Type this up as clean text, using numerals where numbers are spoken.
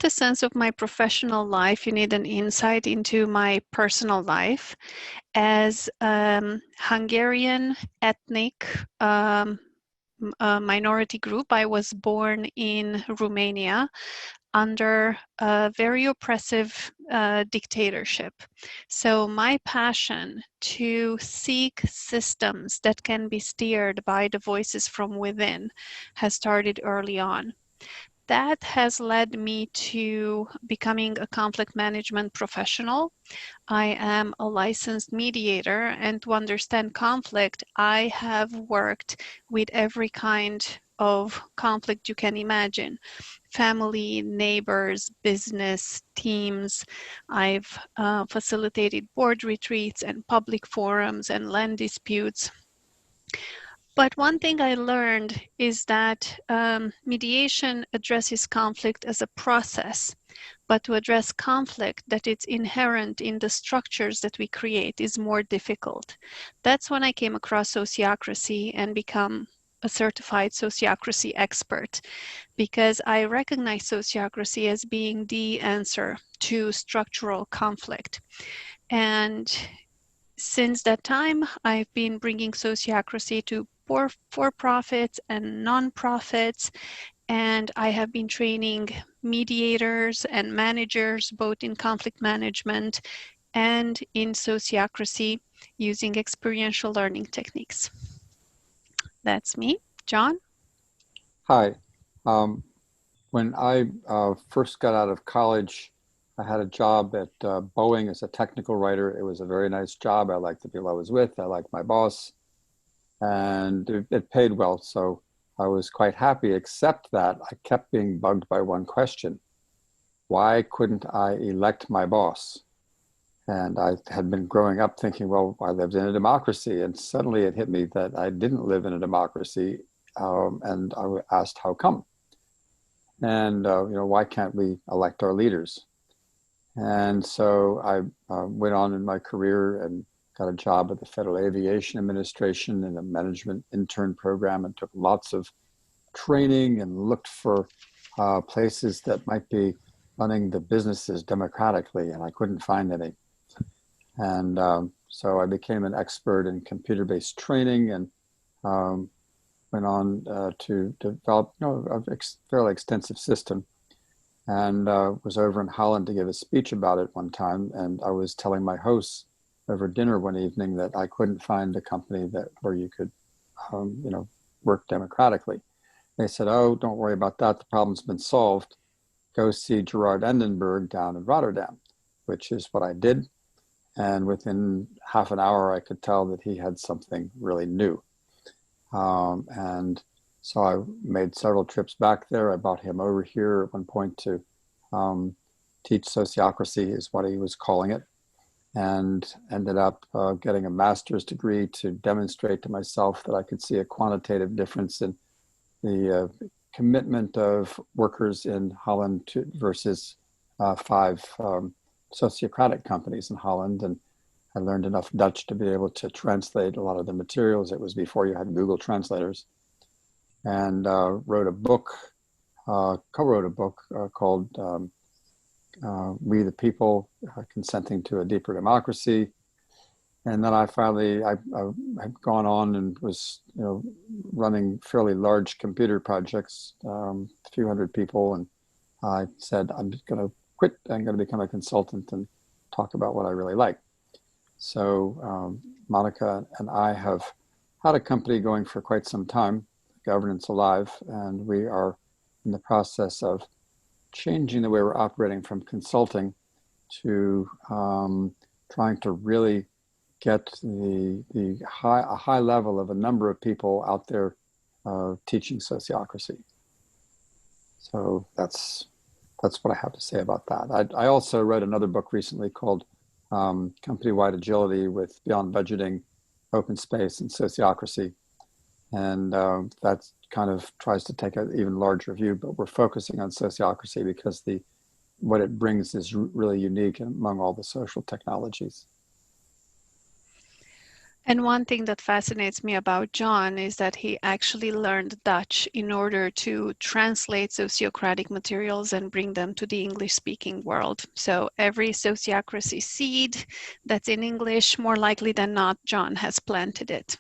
a sense of my professional life, you need an insight into my personal life. As Hungarian ethnic minority group, I was born in Romania under a very oppressive dictatorship. So my passion to seek systems that can be steered by the voices from within has started early on. That has led me to becoming a conflict management professional. I am a licensed mediator, and to understand conflict, I have worked with every kind of conflict you can imagine. Family, neighbors, business, teams. I've facilitated board retreats and public forums and land disputes. But one thing I learned is that mediation addresses conflict as a process, but to address conflict that it's inherent in the structures that we create is more difficult. That's when I came across Sociocracy and become a certified Sociocracy expert, because I recognize Sociocracy as being the answer to structural conflict. And since that time, I've been bringing Sociocracy to for-profits and non-profits, and I have been training mediators and managers both in conflict management and in Sociocracy using experiential learning techniques. That's me. John? Hi. When I first got out of college, I had a job at Boeing as a technical writer. It was a very nice job. I liked the people I was with. I liked my boss. And it paid well. So I was quite happy, except that I kept being bugged by one question. Why couldn't I elect my boss? And I had been growing up thinking, well, I lived in a democracy. And suddenly it hit me that I didn't live in a democracy. And I asked, how come? And, why can't we elect our leaders? And so I went on in my career and got a job at the Federal Aviation Administration in a management intern program and took lots of training and looked for places that might be running the businesses democratically, and I couldn't find any. And so I became an expert in computer-based training and went on to develop a fairly extensive system, and was over in Holland to give a speech about it one time. And I was telling my hosts over dinner one evening that I couldn't find a company where you could, work democratically. They said, oh, don't worry about that. The problem's been solved. Go see Gerard Endenburg down in Rotterdam, which is what I did. And within half an hour, I could tell that he had something really new. And so I made several trips back there. I brought him over here at one point to teach Sociocracy, is what he was calling it, and ended up getting a master's degree to demonstrate to myself that I could see a quantitative difference in the commitment of workers in Holland versus 5 sociocratic companies in Holland. And I learned enough Dutch to be able to translate a lot of the materials. It was before you had Google translators. And co-wrote a book called We the People, Consenting to a Deeper Democracy. And then I finally, I had gone on and was, running fairly large computer projects, a few hundred people. And I said, I'm just going to quit. I'm going to become a consultant and talk about what I really like. So Monika and I have had a company going for quite some time, Governance Alive, and we are in the process of changing the way we're operating from consulting to trying to really get a high level of a number of people out there teaching Sociocracy. So that's what I have to say about that. I also wrote another book recently called Company-Wide Agility with Beyond Budgeting, Open Space, and Sociocracy. And that kind of tries to take an even larger view, but we're focusing on Sociocracy because what it brings is really unique among all the social technologies. And one thing that fascinates me about John is that he actually learned Dutch in order to translate sociocratic materials and bring them to the English-speaking world. So every sociocracy seed that's in English, more likely than not, John has planted it.